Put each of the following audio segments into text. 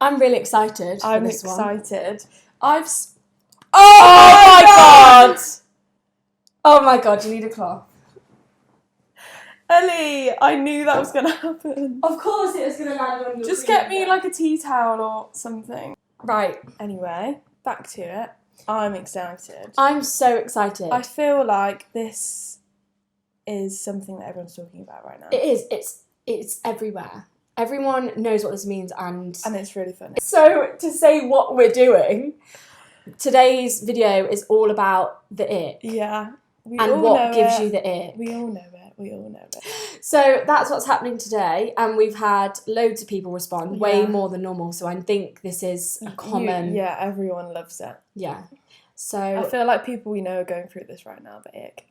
I'm really excited. I'm for this excited. One. Oh my god! Oh my god! You need a cloth. Ellie, I knew that was gonna happen. Of course, it was gonna land on your. Just get me like a tea towel or something. Right. Anyway, back to it. I'm excited. I'm so excited. I feel like this is something that everyone's talking about right now. It is. It's everywhere. Everyone knows what this means, and it's really funny. So to say what we're doing, today's video is all about the ick. Yeah. And what gives you the ick. We all know it. So that's what's happening today, and we've had loads of people respond, way more than normal. So I think this is a common. Yeah, everyone loves it. Yeah. So I feel like people we know are going through this right now. The ick.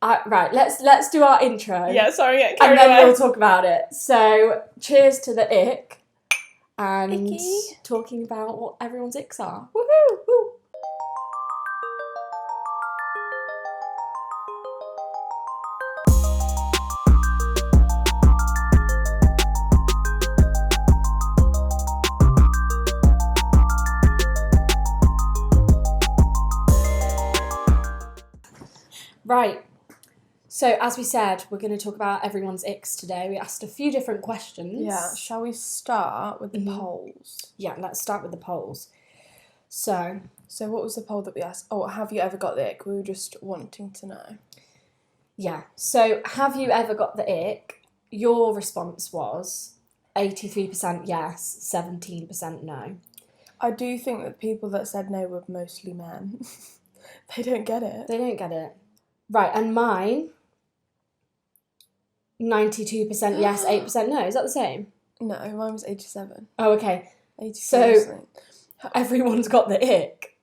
Right. Let's do our intro. Yeah. Sorry. And then we'll talk about it. So cheers to the ick, and Icky. talking about what everyone's icks are. Woohoo! Woo. Right. So as we said, we're going to talk about everyone's icks today. We asked a few different questions. Yeah. Shall we start with the polls? Yeah. Let's start with the polls. So what was the poll that we asked? Oh, have you ever got the ick? We were just wanting to know. Yeah. So have you ever got the ick? Your response was 83% yes, 17% no. I do think that people that said no were mostly men. They don't get it. They don't get it. Right, and mine, 92% yes, 8% no. Is that the same? No, mine was 87. Oh, okay. 87%. So everyone's got the ick.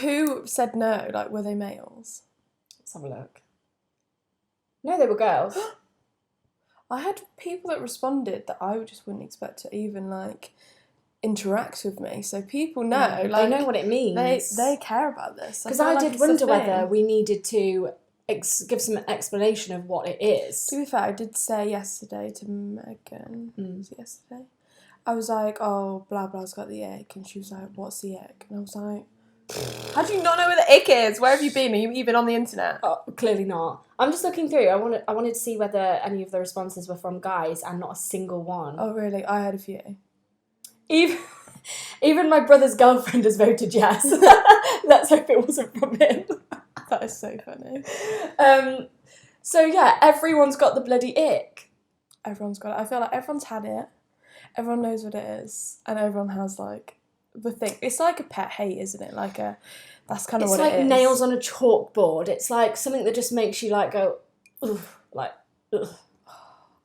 Who said no? Like, were they males? Let's have a look. No, they were girls. I had people that responded that I just wouldn't expect to even, like, interact with me. So people know. They know what it means. They care about this. Because I did wonder whether we needed to give some explanation of what it is. To be fair, I did say yesterday to Megan, was it yesterday? I was like, oh, blah, blah's got the ick. And she was like, what's the ick? And I was like, how do you not know where the ick is? Where have you been? Are you even on the internet? Oh, clearly not. I'm just looking through. I wanted to see whether any of the responses were from guys, and not a single one. Oh, really? I had a few. Even my brother's girlfriend has voted yes. Let's hope it wasn't from him. That is so funny. So yeah, everyone's got the bloody ick. Everyone's got it. I feel like everyone's had it. Everyone knows what it is. And everyone has, like, the thing. It's like a pet hate, isn't it? That's kind of what it is. It's like nails on a chalkboard. It's like something that just makes you, like, go, ugh, like, ugh.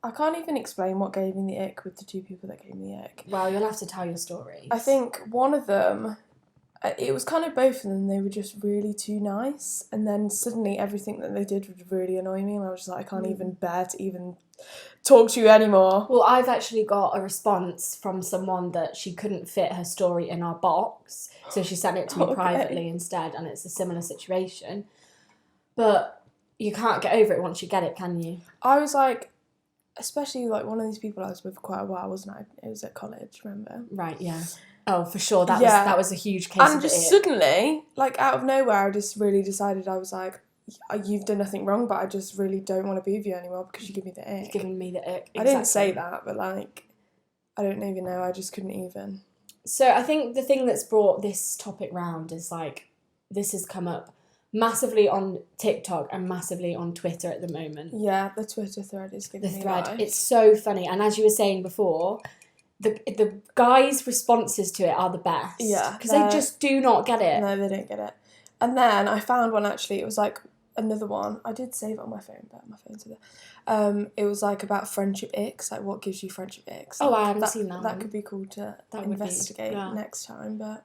I can't even explain what gave me the ick with the two people that gave me the ick. Well, you'll have to tell your stories. I think one of them, it was kind of both of them. They were just really too nice. And then suddenly everything that they did would really annoy me. And I was just like, I can't even bear to even talk to you anymore. Well, I've actually got a response from someone that she couldn't fit her story in our box. So she sent it to me privately instead. And it's a similar situation. But you can't get over it once you get it, can you? I was like, especially like one of these people I was with for quite a while, wasn't I? It was at college, remember? Right, yeah. Oh, for sure. That was a huge case and just suddenly, like out of nowhere, I just really decided, I was like, you've done nothing wrong, but I just really don't want to be with you anymore because you give me the ick. You're giving me the ick. Exactly. I didn't say that, but like, I don't even know. I just couldn't even. So I think the thing that's brought this topic round is like, this has come up massively on TikTok and massively on Twitter at the moment. Yeah, the Twitter thread is giving me life. It's so funny. And as you were saying before, the guys' responses to it are the best. Yeah. Because they just do not get it. No, they don't get it. And then I found one actually, it was like another one. I did save it on my phone, but my phone's there. It was like about friendship icks, like what gives you friendship icks. Oh, I haven't seen that That one. could be cool to investigate next time, but...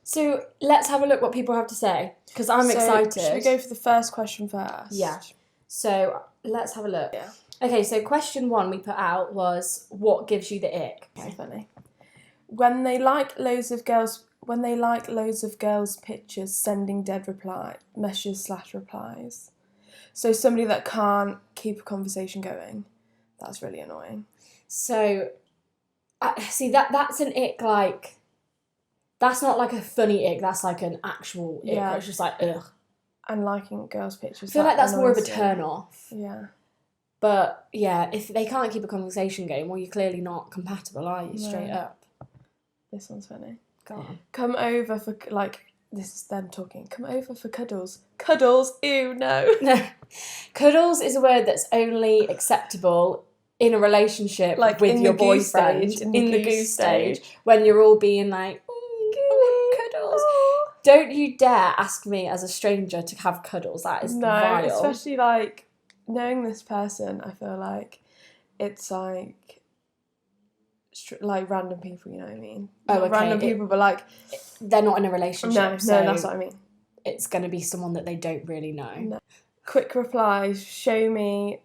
So let's have a look what people have to say, because I'm excited. Should we go for the first question first? Yeah. So let's have a look. Yeah. Okay, so question 1 we put out was, what gives you the ick? Okay. Funny. When they like loads of girls' pictures sending dead messages/replies. So somebody that can't keep a conversation going. That's really annoying. So See, that's an ick, like, that's not like a funny ick, that's like an actual ick, Yeah. where it's just like, ugh. And liking girls' pictures. I feel like that's more of a annoys me. turn off. Yeah. But yeah, if they can't keep a conversation going, well, you're clearly not compatible, are you? Straight No. up. This one's funny. Go on. Come over for, like, this is them talking. Come over for cuddles. Cuddles? Ew, no. Cuddles is a word that's only acceptable in a relationship, Like, with in your the goose boyfriend, stage, in the goose stage, when you're all being like, cuddles. Oh. Don't you dare ask me as a stranger to have cuddles. That is No, vile. especially, like, knowing this person, I feel like it's like random people, you know what I mean? Oh, Not okay. Random people, but like They're not in a relationship. no, so that's what I mean. it's going to be someone that they don't really know. No. Quick replies, show me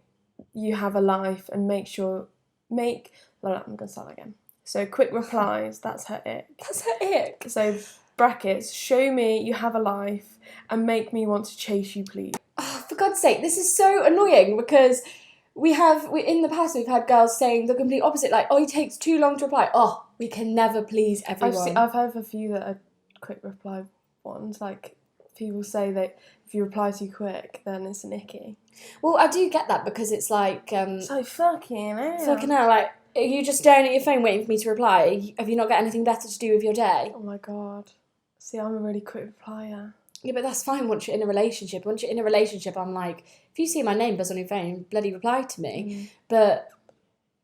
you have a life, and no, I'm gonna start again. So quick replies, that's her ick. That's her ick. So brackets, show me you have a life and make me want to chase you, please. Oh, for God's sake, this is so annoying because in the past we've had girls saying the complete opposite, like, oh, he takes too long to reply. Oh, we can never please everyone. I've heard a few that are quick reply ones, like people say that if you reply too quick, then it's an icky. Well, I do get that because it's like, So fucking hell. fucking hell, like, are you just staring at your phone waiting for me to reply? Have you not got anything better to do with your day? Oh my god. See, I'm a really quick replier. Yeah, but that's fine once you're in a relationship. Once you're in a relationship, I'm like, if you see my name buzz on your phone, bloody reply to me. But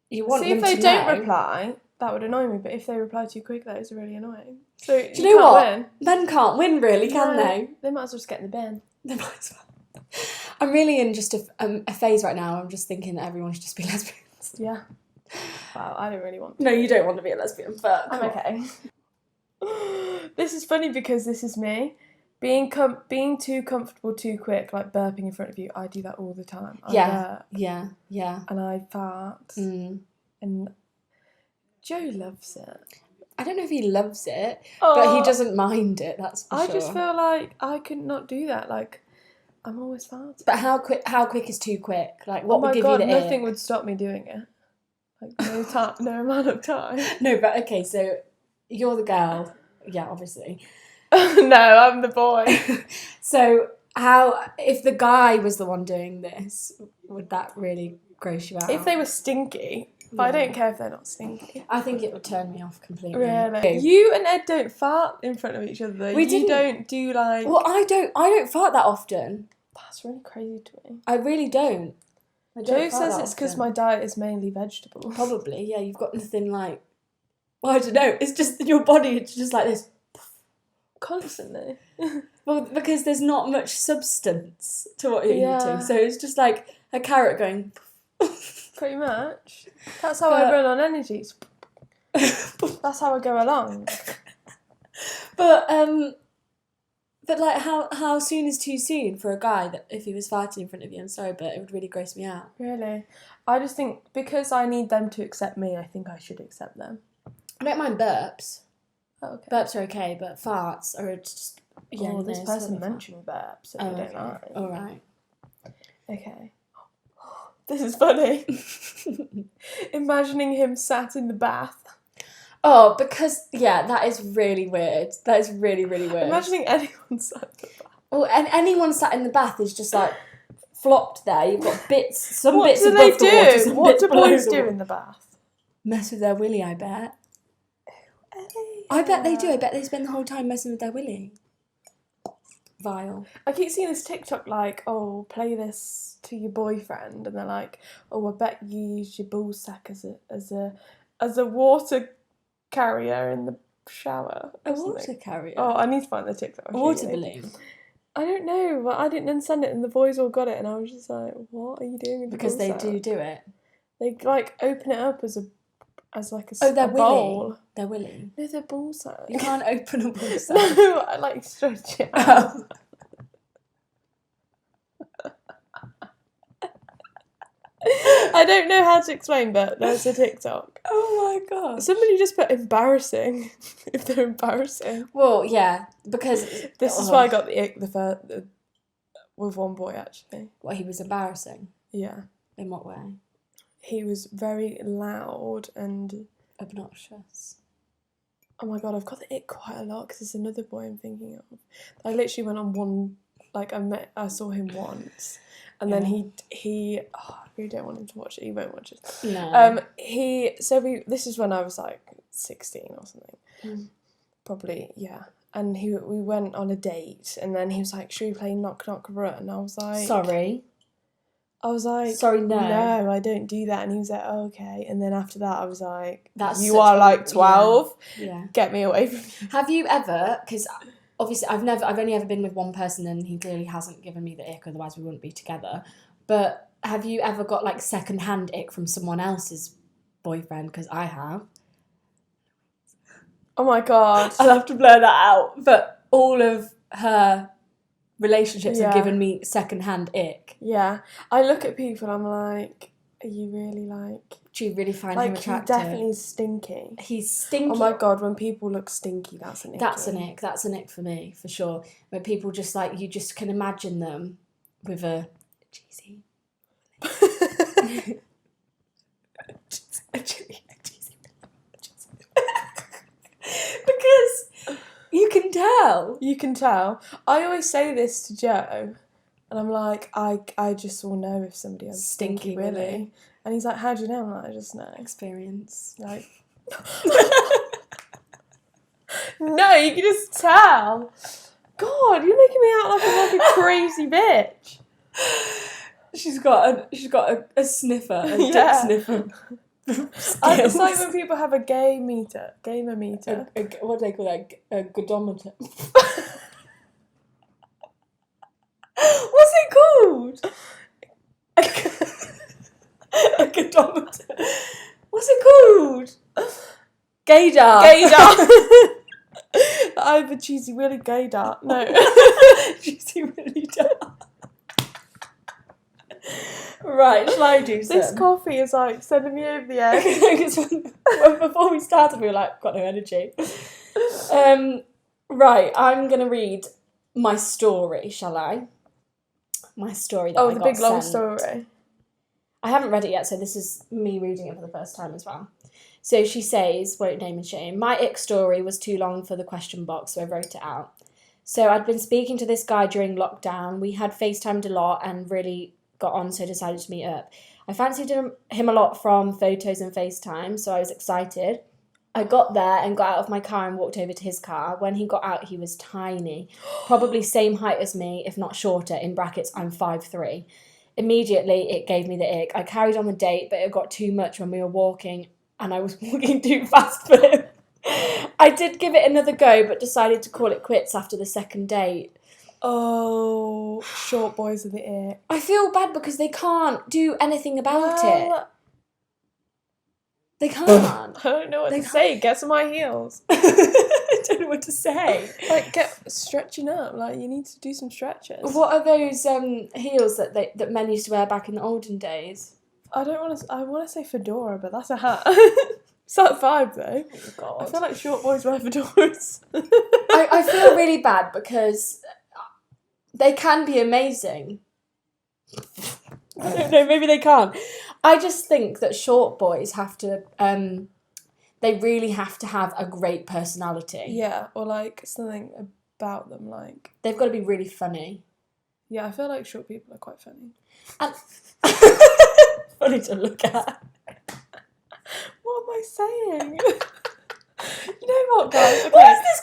you want See, them if they to don't know. reply, that would annoy me. But if they reply too quick, that is really annoying. So Do you know what? Win. Men can't win, really, can No, they? They might as well just get in the bin. They might as well. I'm really in just a phase right now. I'm just thinking that everyone should just be lesbians. Yeah. Wow, I don't really want to. No, you don't want to be a lesbian, but I'm okay. This is funny because this is me. Being too comfortable too quick, like burping in front of you, I do that all the time. I burp Yeah. and I fart. Mm. And Joe loves it. I don't know if he loves it, but he doesn't mind it, that's for I sure. just feel like I could not do that. Like, I'm always farting. But how quick is too quick? Like, what Oh my would give god, you the nothing ick? would stop me doing it. Like, no amount of time. No, but okay, so you're the girl. Yeah, obviously. No, I'm the boy. So if the guy was the one doing this, would that really gross you out? If they were stinky, but I don't care if they're not stinky. I think it would turn me off completely. Really? You and Ed don't fart in front of each other though. You don't do like... Well, I don't fart that often. That's really crazy to me. I really don't. Joe says it's because my diet is mainly vegetables. Probably, yeah. You've got nothing like... Well, I don't know. It's just your body, it's just like this. Constantly. Well, because there's not much substance to what you're Yeah. eating. So it's just like a carrot going... Pretty much. That's how I run on energy. That's how I go along. But like, how soon is too soon for a guy that if he was farting in front of you? I'm sorry, but it would really gross me out. Really? I just think because I need them to accept me, I think I should accept them. I don't mind burps. Oh, okay. Burps are okay, but farts are just... Yeah, Oh, this no, person totally fine. mentioned burps, so Oh, we don't okay. like. All right. Okay. This is funny. Imagining him sat in the bath. Oh, because, yeah, that is really weird. That is really, really weird. Imagining anyone sat in the bath. Well, and anyone sat in the bath is just like flopped there. You've got bits, some What bits do above they the water, some do? What bits do below boys the do water. in the bath? Mess with their willy, I bet. I bet they do. I bet they spend the whole time messing with their willy. Vile. I keep seeing this TikTok like, oh, play this to your boyfriend, and they're like, oh, I bet you use your ball sack as a water carrier in the shower. A or water something. carrier? Oh, I need to find the TikTok. A water balloon? I don't know, but I didn't send it, and the boys all got it, and I was just like, what are you doing with the Because ball they sack? do it. They like open it up as like a Oh, their bowl. willy. Their willy. No, they're ball sack. You can't open a ball sack. No, I like stretch it out. Oh. I don't know how to explain, but there's a TikTok. Oh my god. Somebody just put embarrassing. If they're embarrassing. Well, yeah, because This is why I got the ick with one boy actually. Well, he was embarrassing. Yeah. In what way? He was very loud and obnoxious. Oh my god, I've got the ick quite a lot because there's another boy I'm thinking of. I literally went on one, like I saw him once, and then I really don't want him to watch it. He won't watch it. No. This is when I was like 16 or something, probably, yeah. And we went on a date, and then he was like, "Should we play Knock Knock Run?" And I was like, Sorry. I was like, sorry, no. No, I don't do that. And he was like, oh, okay. And then after that, I was like, That's you are like 12. Yeah. Get me away from you. Have you ever, because obviously I've only ever been with one person and he clearly hasn't given me the ick, otherwise we wouldn't be together. But have you ever got like second-hand ick from someone else's boyfriend? Because I have. Oh my god. I'll have to blur that out. But all of her relationships have given me second-hand ick. Yeah. I look at people and I'm like, are you really like... Do you really find him attractive? He's definitely stinky. He's stinky. Oh my god, when people look stinky, that's an ick. That's an ick. That's an ick for me, for sure. When people just like, you just can imagine them with a cheesy... Because you can tell. You can tell. I always say this to Joe, and I'm like, I just will know if somebody has stinky willy. And he's like, how do you know? I'm like, I just know. Experience. Like, no, you can just tell. God, you're making me out like a crazy bitch. She's got a sniffer, a dick sniffer. It's like when people have a gamer meter. What do they call that? A godometer. What's it called? A godometer. What's it called? Gaydar. I have a cheesy willy gaydar. No. Cheesy willy dart. Right, shall I do some? This coffee is like sending me over the edge. Before we started, we were like, got no energy. Right, I'm going to read my story, shall I? My story that I got the big long sent. story. I haven't read it yet, so this is me reading it for the first time as well. So she says, won't name and shame, my ick story was too long for the question box, so I wrote it out. So I'd been speaking to this guy during lockdown. We had FaceTimed a lot and really got on, so I decided to meet up. I fancied him a lot from photos and FaceTime, so I was excited. I got there and got out of my car and walked over to his car. When he got out, he was tiny, probably same height as me, if not shorter, in brackets, I'm 5'3". Immediately, it gave me the ick. I carried on the date, but it got too much when we were walking, and I was walking too fast for him. I did give it another go, but decided to call it quits after the second date. Oh, short boys are the ick. I feel bad because they can't do anything about it. They can't. I don't know what to say. Get some high heels. I don't know what to say. Like, get stretching up. Like, you need to do some stretches. What are those heels that men used to wear back in the olden days? I want to say fedora, but that's a hat. It's that vibe though. Oh God. I feel like short boys wear fedoras. I feel really bad because they can be amazing. I don't know, maybe they can't. I just think that short boys have to, they really have to have a great personality. Yeah, or like something about them, like... They've got to be really funny. Yeah, I feel like short people are quite funny. And funny to look at. What am I saying? You know what, guys? Okay, what is this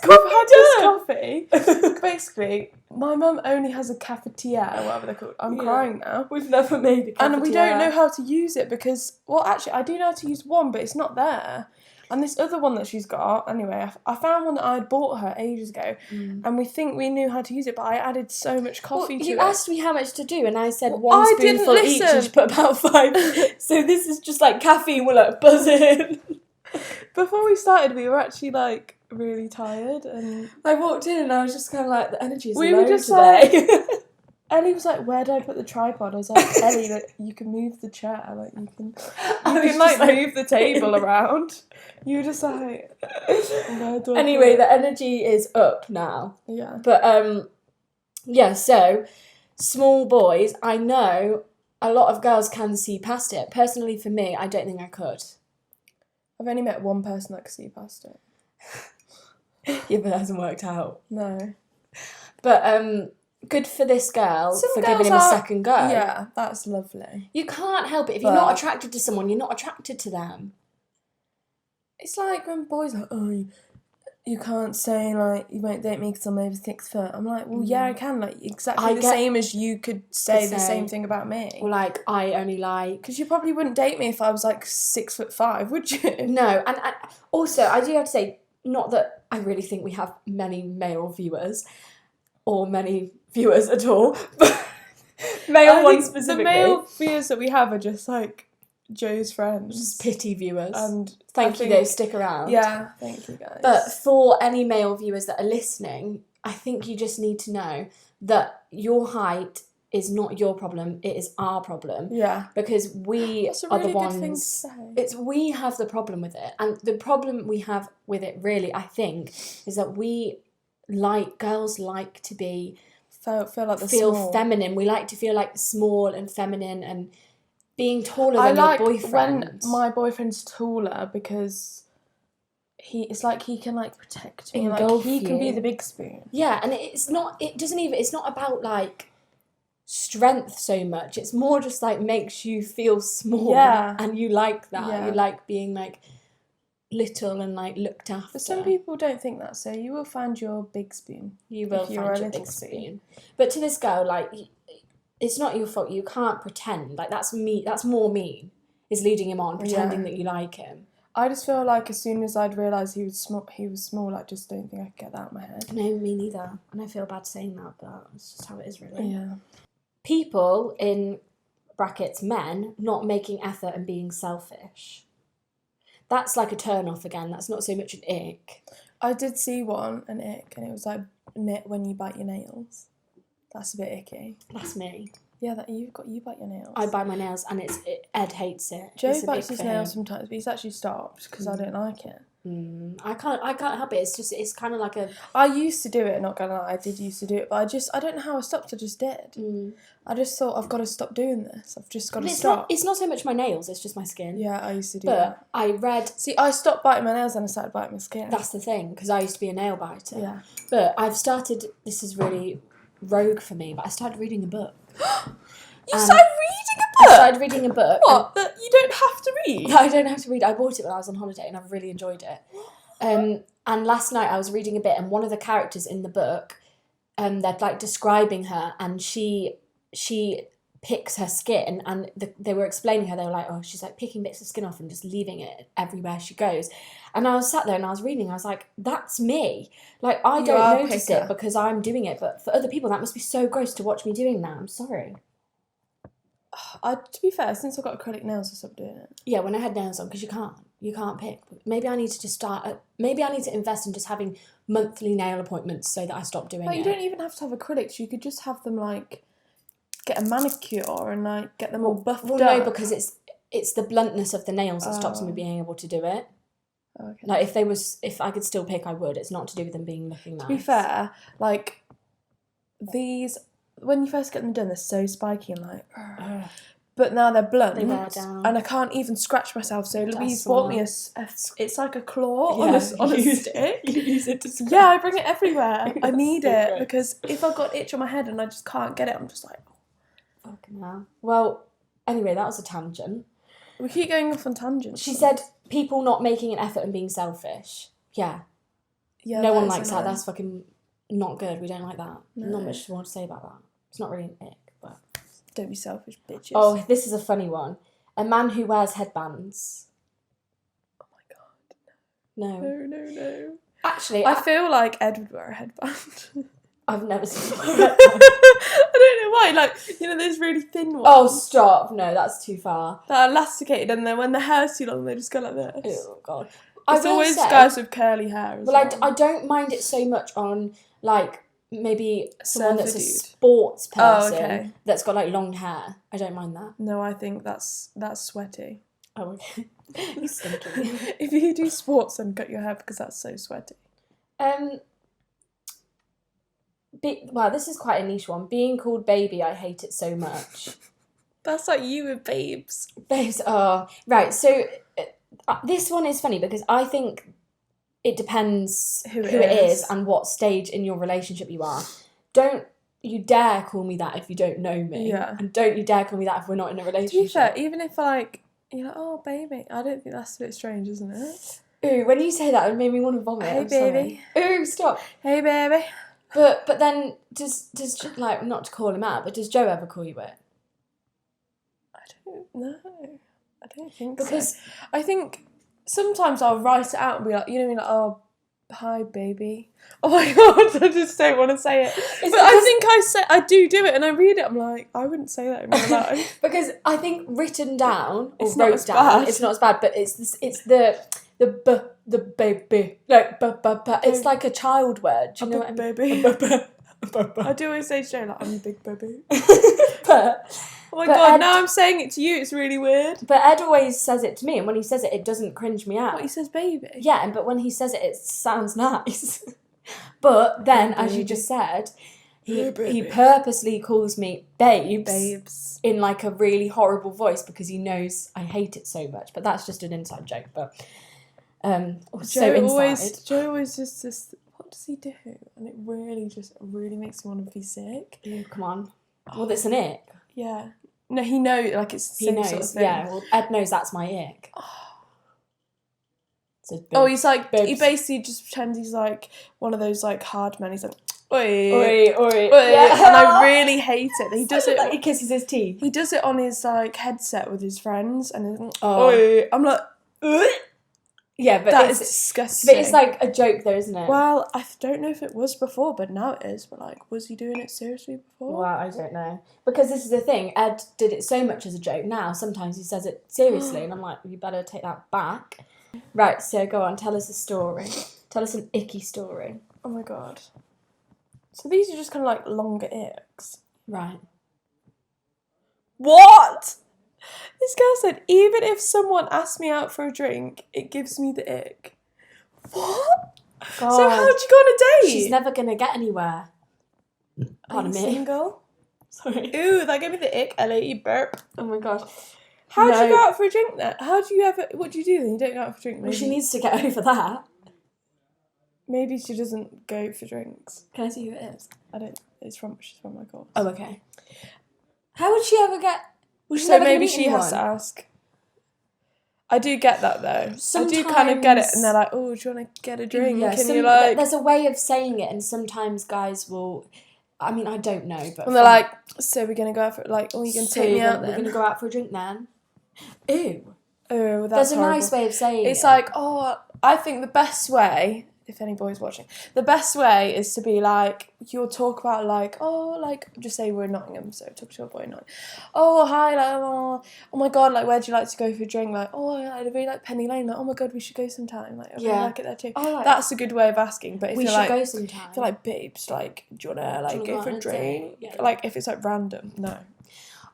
coffee? This coffee. Basically, my mum only has a cafetiere, or whatever they're called. I'm crying now. We've never made a cafetiere. And we don't know how to use it because, well, actually, I do know how to use one, but it's not there. And this other one that she's got, anyway, I found one that I had bought her ages ago, and we think we knew how to use it, but I added so much coffee to it. You asked me how much to do, and I said one spoonful each, and you put about 5. So this is just like caffeine will like buzz in. Before we started, we were actually like really tired, and I walked in and I was just kind of like, the energy's we low were just today. like. Ellie was like, "Where do I put the tripod?" I was like, "Ellie, like, you can move the chair, like you can like move the table around." You were just like, "Where do I?" Anyway, the energy is up now. Yeah. But yeah. So small boys, I know a lot of girls can see past it. Personally, for me, I don't think I could. I've only met one person that could see past it. Yeah, but that hasn't worked out. No. But good for this girl Some for giving girls him a are- second go. Yeah, that's lovely. You can't help it. If you're But- not attracted to someone, you're not attracted to them. It's like when boys are like, oh, you can't say, like, you won't date me because I'm over 6 foot. I'm like, well, yeah, I can. Like, exactly the same as you could say the same thing about me. Or like, I only like... Because you probably wouldn't date me if I was like 6'5", would you? No, and also, I do have to say, not that I really think we have many male viewers, or many viewers at all, but male ones specifically. The male viewers that we have are just like Joe's friends. Just pity viewers. And thank you, though, stick around. Yeah, thank you guys. But for any male viewers that are listening, I think you just need to know that your height is not your problem, it is our problem. Yeah. Because we That's a are really the good thing to ones... say. We have the problem with it. And the problem we have with it, really, I think, is that girls like to be... Feel like the feel small. feminine. We like to feel like small and feminine and being taller I than like your boyfriend. when my boyfriend's taller because it's like he can like protect me. Like Engulf he can be you. the big spoon. Yeah, and it's not about like strength so much. It's more just like makes you feel small. Yeah. And you like that. Yeah. You like being like little and like looked after. But some people don't think that, so you will find your big spoon. You will if you're find a your little big spoon. spoon. But to this girl, like, it's not your fault. You can't pretend. Like, that's more mean, is leading him on, pretending that you like him. I just feel like as soon as I'd realise he was small, I just don't think I could get that out of my head. No, me neither. And I feel bad saying that, but it's just how it is, really. Yeah. People, in brackets, men, not making effort and being selfish. That's like a turn off again. That's not so much an ick. I did see one, an ick, and it was like when you bite your nails. That's a bit icky. That's me. Yeah, that you bite your nails. I bite my nails and Ed hates it. Joe It's a bites big his for nails him. sometimes, but he's actually stopped because I don't like it. I can't help it. It's kind of like a... I used to do it, not gonna lie, I did used to do it, but I don't know how I stopped, I just did. I just thought, I've got to stop doing this. I've just got to stop. It's not so much my nails, it's just my skin. Yeah, I used to do But that. I read... See, I stopped biting my nails and I started biting my skin. That's the thing, because I used to be a nail biter. Yeah. But I've started... This is really rogue for me, but I started reading a book. You started reading a book? I started reading a book. What? That you don't have to read? I don't have to read. I bought it when I was on holiday and I've really enjoyed it. And last night I was reading a bit, and one of the characters in the book, they're like describing her, and she picks her skin, and they were explaining her. They were like, oh, she's like picking bits of skin off and just leaving it everywhere she goes. And I was sat there and I was reading. I was like, that's me. Like, I You don't are a notice picker. it because I'm doing it, but for other people that must be so gross to watch me doing that. I'm sorry. To be fair, since I got acrylic nails, I stopped doing it. Yeah, when I had nails on, because you can't pick. Maybe I need to just maybe I need to invest in just having monthly nail appointments so that I stop doing Like, it. you don't even have to have acrylics. You could just have them like get a manicure and like get them all buffed Well, up. no, because it's the bluntness of the nails that stops me being able to do it. Okay. Like if I could still pick, I would. It's not to do with them looking nice. To be fair, like these, when you first get them done, they're so spiky and like. But now they're blunt, They wear down. and I can't even scratch myself. So Louise That's bought me it's like a claw on a stick. You use it to scratch. Yeah, I bring it everywhere. I need so it gross. because if I've got itch on my head and I just can't get it, I'm just like, Fucking hell. Well, anyway, that was a tangent. we keep going off on tangents. She said people not making an effort and being selfish. Yeah. yeah, No one is likes that. annoying. That's fucking not good. We don't like that. No. Not much more to say about that. It's not really an ick, but... Don't be selfish, bitches. Oh, this is a funny one. A man who wears headbands. Oh my god. No. No. Actually, I feel like Ed would wear a headband. I've never seen one. I don't know why. Like, you know, those really thin ones. Oh, stop. No, that's too far. That are elasticated, and then when the hair's too long, they just go like this. Oh, God. It's always guys with curly hair as well, well. I don't mind it so much on, like, maybe someone that's a Surfer dude. sports person okay. that's got, like, long hair. I don't mind that. No, I think that's sweaty. Oh, okay. You stinky. If you do sports, then cut your hair because that's so sweaty. Well, this is quite a niche one. Being called baby, I hate it so much. That's like you with babes. Babes are... Right, so This one is funny because I think it depends Who it who it is is. and what stage in your relationship you are. Don't you dare call me that if you don't know me. Yeah. And don't you dare call me that if we're not in a To be relationship. fair, even if like you're like, oh baby, I don't think that's a bit strange, isn't it? Ooh, when you say that, it made me want to vomit. Hey, I'm sorry. Ooh, stop. Hey baby. But then does like, not to call him out, but does Joe ever call you it? I don't know. I don't think Because so. I think sometimes I'll write it out and be like, you know, like, oh, hi baby. Oh my god, I just don't want to say it. But I think I do it, and I read it. I'm like, I wouldn't say that in real life. because I think written down or It's not wrote as down, bad. it's not as bad. But it's the baby, like it's like a child word. Do you know what I mean? Baby. I do always say to Joe, like, I'm your big baby. But Oh my But god, Ed- now I'm saying it to you, it's really weird. Ed always says it to me, and when he says it, it doesn't cringe me out. What, he says baby? Yeah, but when he says it, it sounds nice. But then, as you just said, he purposely calls me babes in like a really horrible voice because he knows I hate it so much. But that's just an inside joke. But so inside. Joe always just this. What does he do? And it really makes me want to be sick. Ew, come on. Well, it's an ick. Yeah. No, he knows. Like it's the He same knows. sort of thing. Yeah. Well, Ed knows that's my ick. So, Oh, he's like he babes. basically just pretends he's like one of those like hard men. He's like, oi, Oi. oi. Yeah. And I really hate it. He does it. Like he kisses his teeth. He does it on his like headset with his friends, and he's like, Oh. oi. I'm like, ugh. Yeah, but That is it's disgusting. but it's like a joke, though, isn't it? Well, I don't know if it was before, but now it is. But like, was he doing it seriously before? Well, I don't know. Because this is the thing, Ed did it so much as a joke. Now, sometimes he says it seriously, and I'm like, you better take that back. Right, so go on, tell us a story. Tell us an icky story. Oh my god. So these are just kind of like longer icks. Right. What? This girl said, even if someone asks me out for a drink, it gives me the ick. What? God. So how'd you go on a date? She's never going to get anywhere. Are Pardon you me. single? Sorry. Ooh, that gave me the ick. Ellie, you burp. Oh my gosh. How'd No. you go out for a drink then? What do you do then? You don't go out for a drink, maybe? Well, she needs to get over that. Maybe she doesn't go for drinks. Can I see who it is? I don't. She's from my course. Oh, okay. How would she ever get... Well, she's So never gonna maybe meet she has to anyone. ask. I do get that though. I do kind of get it, and they're like, "Oh, do you want to get a drink?" Yeah, and you're like, there's a way of saying it, and sometimes guys will... I mean, I don't know, but... and they're like, "So we're gonna go out for like, oh, you can take me out We're then." going to go out for a drink then? Ew. Oh, that's There's a horrible. nice way of saying it. It's like, oh, I think the best way, if any boy's watching, the best way is to be like, you'll talk about like, oh, like, just say we're in Nottingham, so talk to your boy in Nottingham. Oh, hi, like, oh my god, like, where'd you like to go for a drink? Like, oh, I really like Penny Lane. Like, oh my god, we should go sometime. Like, I really Yeah. like it there too. Oh, like, That's a good way of asking. But if we you're should like, go sometime. if you're like, babes, like, do you wanna like Do you go for wanna a go on a date? drink? Yeah. Like, if it's like random, no.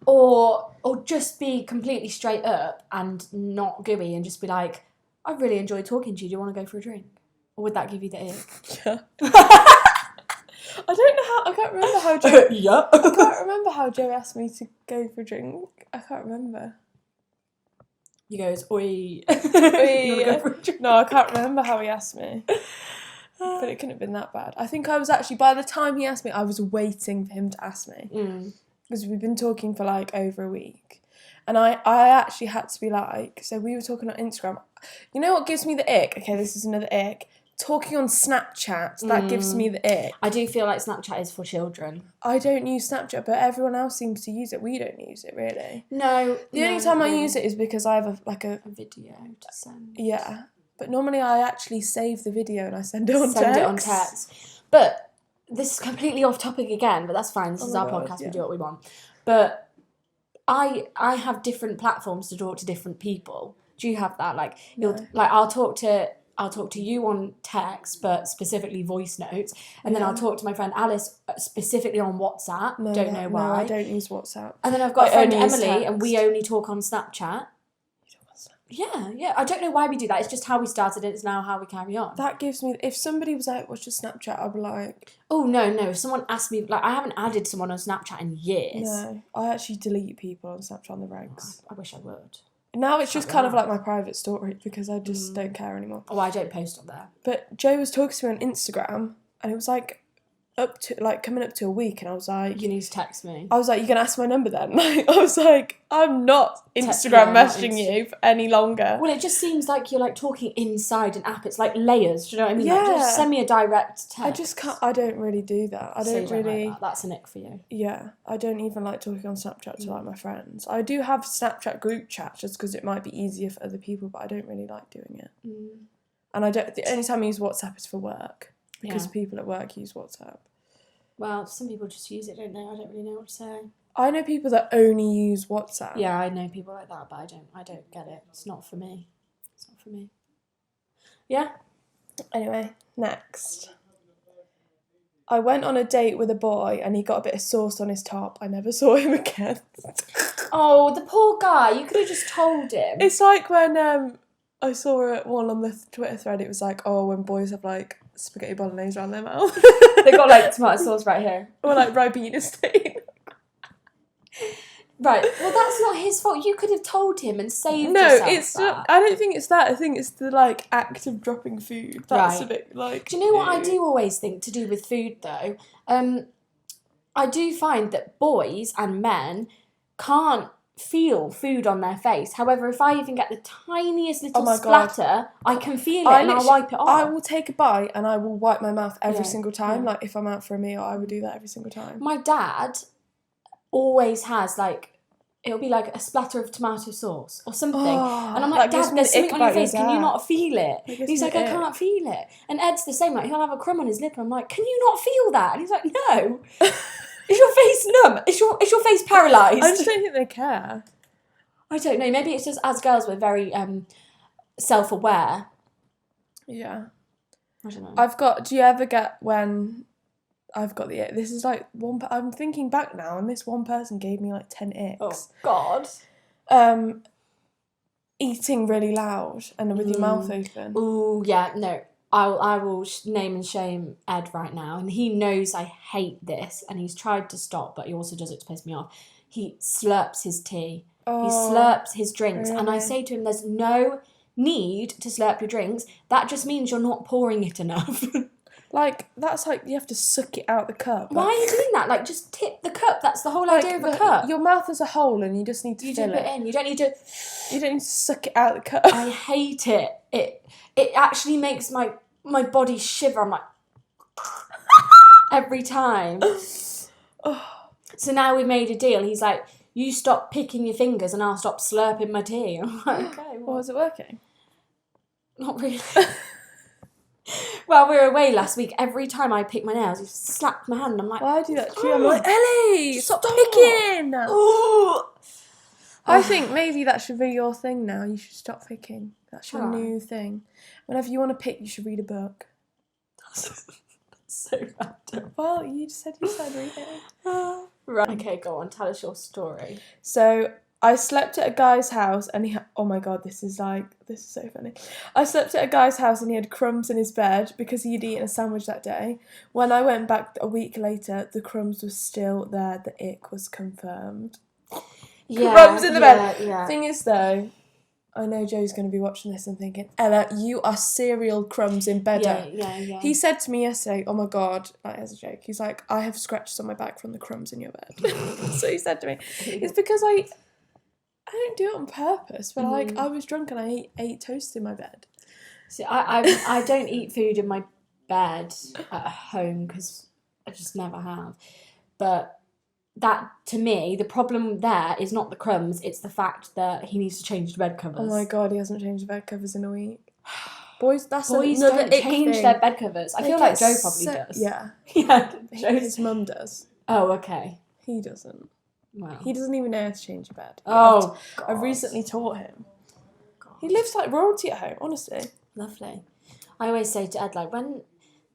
Or just be completely straight up and not gooey and just be like, I really enjoyed talking to you. Do you want to go for a drink? Or would that give you the ick? Yeah. I don't know how. I can't remember how Joe. Yeah. I can't remember how Joe asked me to go for a drink. I can't remember. He goes, oi. You Oi. wanna go for a drink? No, I can't remember how he asked me. But it couldn't have been that bad. I think I was actually, by the time he asked me, I was waiting for him to ask me. Mm. Because we've been talking for like over a week. And I actually had to be like, so we were talking on Instagram. You know what gives me the ick? Okay, this is another ick. Talking on Snapchat, that gives me the ick. I do feel like Snapchat is for children. I don't use Snapchat, but everyone else seems to use it. We don't use it, really. No. The only time I use it is because I have a video to send. yeah. But normally I actually save the video and I send it on text. Send it on text. But this is completely off topic again, but that's fine. This is my our God, podcast. yeah. We do what we want. But I have different platforms to talk to different people. Do you have that? Like No. I'll talk to you on text, but specifically voice notes, and then I'll talk to my friend Alice specifically on WhatsApp. Don't know why. No, I don't use WhatsApp. And then I've got I a friend only use Emily, and we text. only talk on Snapchat. Yeah. I don't know why we do that. It's just how we started, and it's now how we carry on. That gives me. If somebody was like, "What's your Snapchat?" I'd be like, Oh no! If someone asked me, like, I haven't added someone on Snapchat in years. "No." I actually delete people on Snapchat on the regs. I wish I would. Now it's just Can't kind of laugh. like my private story because I just don't care anymore. Oh, I don't post on there. But Joe was talking to me on Instagram, and it was like coming up to a week, and I was like, You need to text me. "You gonna ask my number then?" Like, I was like, "I'm not Instagram yeah, not messaging you for any longer." Well, it just seems like you're like talking inside an app. It's like layers. Do you know what I mean? Like, Yeah. just send me a direct text. I just can't. I don't really do that. I So don't you don't really. like that. That's an ick for you. Yeah, I don't even like talking on Snapchat to like my friends. I do have Snapchat group chat just because it might be easier for other people, but I don't really like doing it. And I don't. The only time I use WhatsApp is for work because people at work use WhatsApp. Well, some people just use it, don't they? I don't really know what to say. I know people that only use WhatsApp. Yeah, I know people like that, but I don't get it. It's not for me. It's not for me. Yeah. Anyway, next. I went on a date with a boy and he got a bit of sauce on his top. I never saw him again. Oh, the poor guy. You could have just told him. It's like when I saw one on the Twitter thread. It was like, oh, when boys have like spaghetti bolognese around their mouth. They got like tomato sauce right here. Or like Ribena stain. Right. Well, that's not his fault. You could have told him and saved No, yourself it's that. not, I don't think it's that. I think it's the like act of dropping food. That's Right. a bit like. Do you know what I do always think to do with food though? I do find that boys and men can't feel food on their face. However, if I even get the tiniest little my God. splatter, I can feel it and I'll wipe it off. I will take a bite and I will wipe my mouth every Yeah, single time. yeah. Like if I'm out for a meal, I would do that every single time. My dad always has like, it'll be like a splatter of tomato sauce or something. Oh, And I'm like, that gives Dad, me there's the ick something on your about your face. Can you dad. not feel it? That gives He's me like, the I ick. can't feel it. And Ed's the same. Like, he'll have a crumb on his lip. And I'm like, can you not feel that? And he's like, no. Is your face numb? Is your face paralysed? I just don't think they care. I don't know. Maybe it's just as girls we're very self-aware. Yeah. I don't know. Do you ever get when I've got the ick? This is like I'm thinking back now and this one person gave me like 10 icks. Oh, God. Eating really loud and with your mouth open. Ooh, yeah, no. I will name and shame Ed right now. And he knows I hate this. And he's tried to stop, but he also does it to piss me off. He slurps his tea. Oh, He slurps his drinks. really? And I say to him, there's no need to slurp your drinks. That just means you're not pouring it enough. Like, that's like you have to suck it out the cup. Why are you doing that? Like, just tip the cup. That's the whole idea of a cup. Your mouth is a hole and you just need to You fill dip it in. You don't need to... You don't need to suck it out the cup. I hate it. It actually makes my body shiver. I'm like... every time. So now we've made a deal. He's like, you stop picking your fingers and I'll stop slurping my tea. I'm like, okay, Well, was it working? Not really. Well, we were away last week. Every time I pick my nails, he slapped my hand. I'm like, Why do that to you? I'm like, Ellie, stop Stop. picking! ooh. I think maybe that should be your thing now. You should stop picking. That's your Why? new thing. Whenever you want to pick, you should read a book. So random. Well, you just said reading. Right. Okay, go on. Tell us your story. So I slept at a guy's house and he oh my God, this is so funny. I slept at a guy's house and he had crumbs in his bed because he'd eaten a sandwich that day. When I went back a week later, the crumbs were still there. The ick was confirmed. Crumbs in the bed. Yeah. Thing is though, I know Joe's going to be watching this and thinking, Ella, you are cereal crumbs in bed. Yeah. He said to me yesterday, oh my God, like as a joke, he's like, I have scratches on my back from the crumbs in your bed. So he said to me, it's because I don't do it on purpose, but like I was drunk and I ate toast in my bed. See, I don't eat food in my bed at home because I just never have. But that, to me, the problem there is not the crumbs, it's the fact that he needs to change the bed covers. Oh my God, he hasn't changed the bed covers in a week. Boys Boys another don't ick change thing. their bed covers. I They feel like get Joe probably does. Yeah. Yeah. His mum does. Oh, okay. He doesn't. Wow. He doesn't even know how to change a bed. Oh, God. I've recently taught him. God. He lives like royalty at home, honestly. Lovely. I always say to Ed, like, when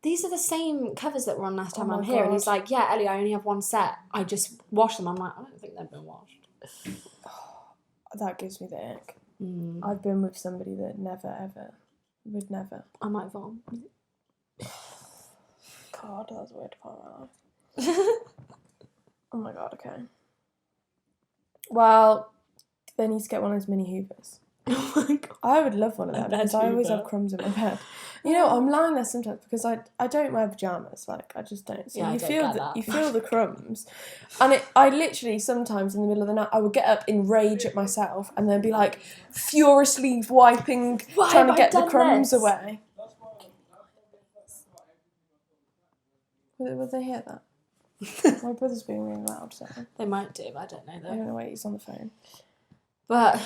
these are the same covers that were on last time Oh I'm my here, and God. he's like, yeah, Ellie, I only have one set. I just wash them. I'm like, I don't think they've been washed. That gives me the ick. Mm. I've been with somebody that would never. I might vom. God, that was a weird part of my life. Oh my God, okay. Well, they need to get one of those mini Hoovers. Oh my god. I would love one of them bed because I always Hoover. have crumbs in my bed. You know, I'm lying there sometimes because I don't wear pajamas. Like, I just don't. So Yeah, I you don't feel get that. you feel the crumbs, and I literally sometimes in the middle of the night I would get up in rage at myself and then be like furiously wiping, Why trying to have I get the done crumbs this? away. Would they hear that? My brother's being really loud, so They might do, but I don't know I though. don't know why he's on the phone. But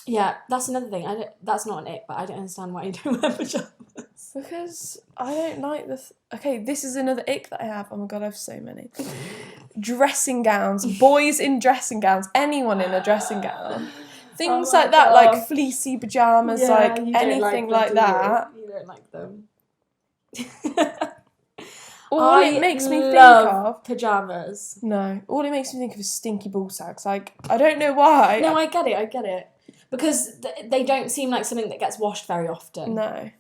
yeah, that's another thing. That's not an ick, but I don't understand why you don't wear pajamas. Because I don't like this. Okay, this is another ick that I have. Oh my god, I have so many. Dressing gowns, boys in dressing gowns, anyone in a dressing gown. Things Oh my like that, God. like fleecy pajamas, Yeah, like you don't anything them, like do that. You don't like them. All it makes me think love of. pajamas. No, all it makes me think of is stinky ball sacks. Like, I don't know why. No, I get it. Because they don't seem like something that gets washed very often. No.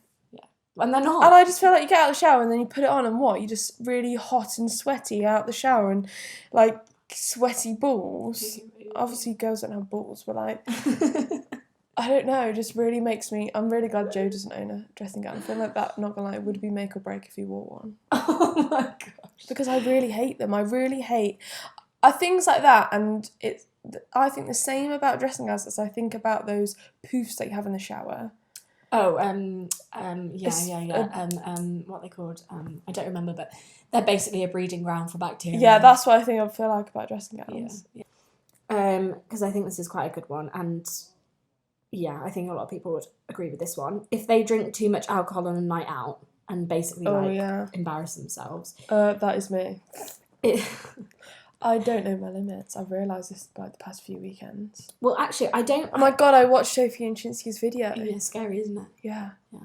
And they're not. And I just feel like you get out of the shower and then you put it on and what? You're just really hot and sweaty out the shower and like sweaty balls. Obviously girls don't have balls, but like, I don't know, it just really makes me, I'm really glad Joe doesn't own a dressing gown. I feel like that, not gonna lie, would be make or break if he wore one. Oh my gosh. Because I really hate them. I really hate things like that, and I think the same about dressing gowns as I think about those poofs that you have in the shower. Oh, what are they called? I don't remember, but they're basically a breeding ground for bacteria. Yeah, that's what I feel like about dressing gowns. Yeah. Because I think this is quite a good one, and yeah, I think a lot of people would agree with this one. If they drink too much alcohol on a night out and basically embarrass themselves. That is me. I don't know my limits. I've realised this like the past few weekends. Well, actually, I don't. Oh my god, I watched Sophie and Chinsky's video. Yeah, scary, isn't it? Yeah. Yeah.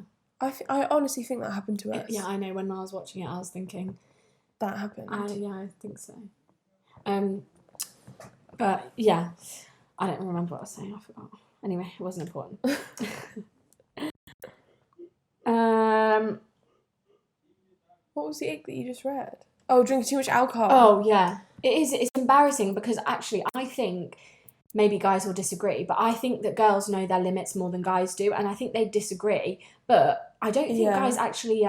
I honestly think that happened to us. Yeah, I know. When I was watching it, I was thinking that happened. I think so. But yeah, I don't remember what I was saying. I forgot. Anyway, it wasn't important. What was the ick that you just read? Oh, drinking too much alcohol. Oh yeah, it is. It's embarrassing because actually, I think maybe guys will disagree, but I think that girls know their limits more than guys do, and I think they disagree. But I don't think guys actually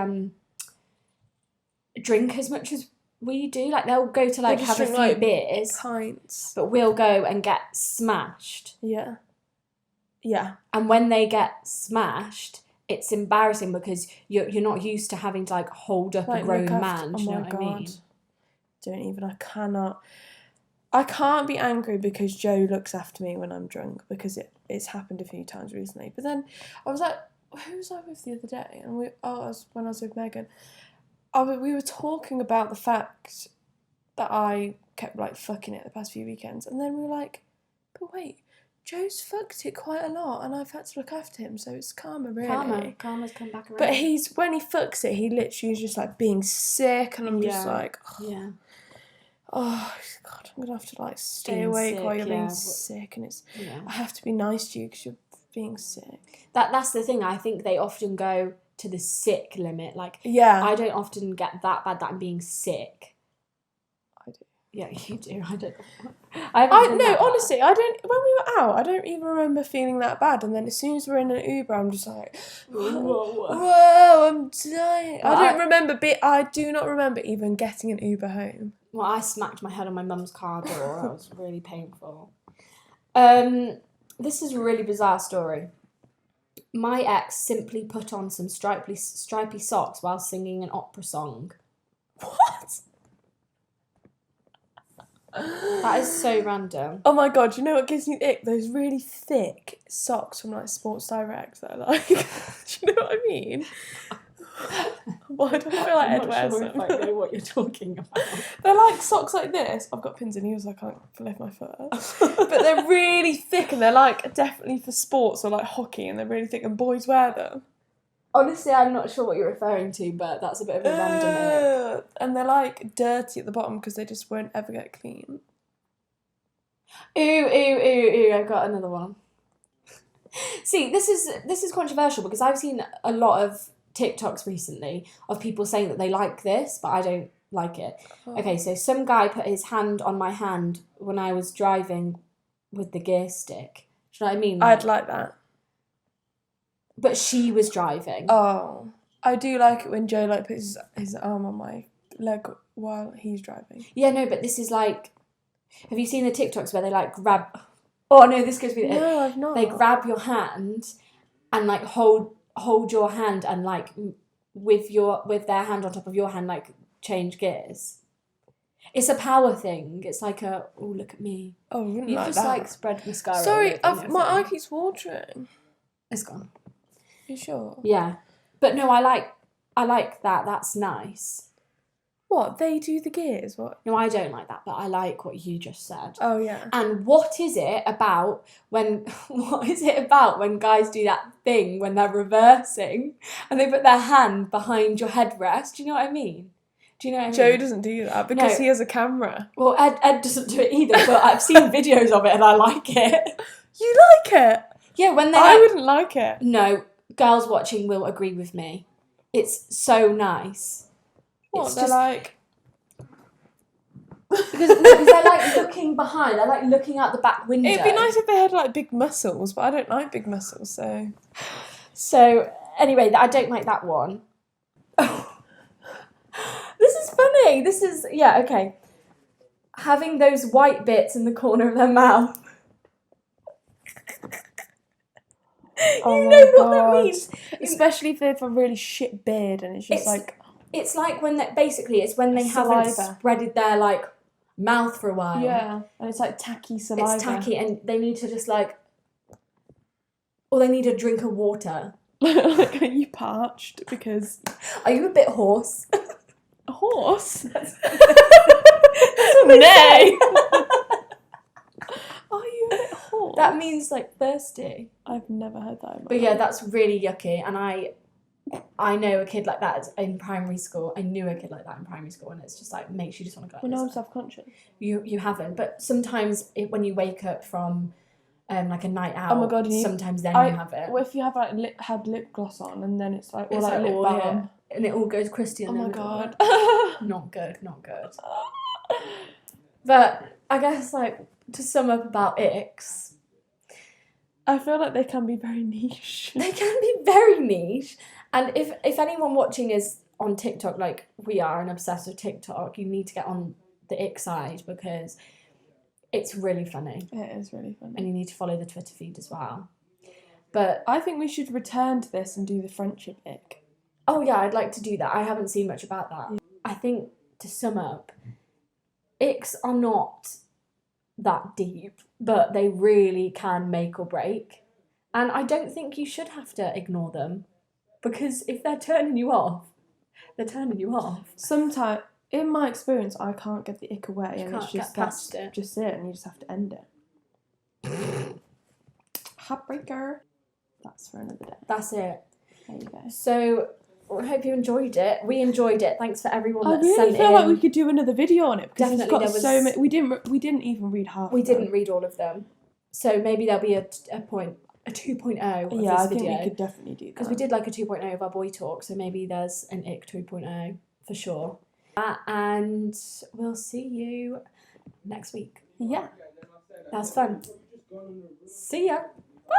drink as much as we do. Like they'll go to like have a few beers, pints, but we'll go and get smashed. Yeah. Yeah. And when they get smashed, it's embarrassing because you're not used to having to like hold up a grown man. Do you know what I mean? Don't even. I can't be angry because Joe looks after me when I'm drunk because it's happened a few times recently. But then I was like, who was I with the other day? And when I was with Megan, we were talking about the fact that I kept like fucking it the past few weekends, and then we were like, but wait, Joe's fucked it quite a lot, and I've had to look after him, so it's karma, really. Karma's come back around. But when he fucks it, he literally is just like being sick, and I'm just like, oh, oh God, I'm gonna have to like stay awake while you're being sick, and I have to be nice to you because you're being sick. That's the thing. I think they often go to the sick limit. Like, I don't often get that bad that I'm being sick. I do. Yeah, you do. I don't. Honestly, I don't. When we were out, I don't even remember feeling that bad. And then as soon as we're in an Uber, I'm just like, whoa, I'm dying. I do not remember even getting an Uber home. Well, I smacked my head on my mum's car door. That was really painful. This is a really bizarre story. My ex simply put on some stripy socks while singing an opera song. What? That is so random. Oh my God, you know what gives me the ick? Those really thick socks from like Sports Direct that are like, do you know what I mean? Why do I feel like Ed wears them? I'm not sure if I know what you're talking about. They're like socks like this. I've got pins in heels, I can't lift my foot up. But they're really thick and they're like definitely for sports or like hockey, and they're really thick and boys wear them. Honestly, I'm not sure what you're referring to, but that's a bit of a random ick. And they're like dirty at the bottom because they just won't ever get clean. Ooh, I've got another one. See, this is controversial because I've seen a lot of TikToks recently of people saying that they like this, but I don't like it. Oh. Okay, so some guy put his hand on my hand when I was driving with the gear stick. Do you know what I mean? I'd like that. But she was driving. Oh, I do like it when Joe like puts his arm on my leg while he's driving. Yeah, no, but this is like, have you seen the TikToks where they like grab? Oh no, this gives me. No, I've not. They grab your hand, and like hold your hand, and like with their hand on top of your hand, like change gears. It's a power thing. It's like a look at me. Oh, I wouldn't You like just that. like spread mascara. Sorry, all over my eye everything. keeps watering. It's gone. You sure? Yeah, but no, I like that. That's nice. What, they do the gears? What? No, I don't like that, but I like what you just said. Oh yeah. And what is it about when guys do that thing when they're reversing and they put their hand behind your headrest? Do you know what I mean? Do you know what I mean? Joe doesn't do that because No. he has a camera. Well, Ed doesn't do it either, but I've seen videos of it and I like it. You like it? Yeah, when they I wouldn't like it. No, girls watching will agree with me. It's so nice. What, It's they're just- like... Because they're like looking behind, they're like looking out the back window. It'd be nice if they had like big muscles, but I don't like big muscles, so... So, anyway, I don't like that one. This is funny. This is, yeah, okay. Having those white bits in the corner of their mouth. Oh You my know what God. that means? Especially if they have a really shit beard and it's just It's- like... It's like when they, basically, it's when they haven't Saliva. spreaded their, like, mouth for a while. Yeah, and it's like tacky saliva. It's tacky and they need to just, like, or they need a drink of water. Like, are you parched? Because... Are you a bit hoarse? A horse? That's what they say. Are you a bit hoarse? That means, like, thirsty. I've never heard that in my But yeah, life. that's really yucky, and I know a kid like that in primary school. I knew a kid like that in primary school, and it's just like makes you just want to go. Well, now I'm self-conscious. You haven't, but sometimes when you wake up from like a night out, Oh my God, and sometimes then you you have it, Well, if you have like had lip gloss on and then it's like, or It's like like lip all balm. here. And it all goes crusty. Oh in the my middle. God. Not good, not good. But I guess like to sum up about icks, I feel like they can be very niche. they can be very niche. And if anyone watching is on TikTok like we are and obsessed with TikTok, you need to get on the ick side because it's really funny. It is really funny. And you need to follow the Twitter feed as well. But I think we should return to this and do the friendship ick. oh yeah, I'd like to do that. I haven't seen much about that. Yeah. I think to sum up, icks are not that deep, but they really can make or break. And I don't think you should have to ignore them. Because if they're turning you off, they're turning you off. Sometimes, in my experience, I can't get the ick away, You and can't it's just get past that's it. just it, and you just have to end it. Heartbreaker. That's for another day. That's it. There you go. So I hope you enjoyed it. We enjoyed it. Thanks for everyone I that really sent feel in. like we could do another video on it because Definitely, it's got there so was- many. We didn't even read half. We of them. didn't read all of them. So maybe there'll be a 2.0 of Yeah, I this think video. we could definitely do that. Because we did like a 2.0 of our boy talk, so maybe there's an ick 2.0 for sure. And we'll see you next week. Yeah. That was fun. See ya. Bye.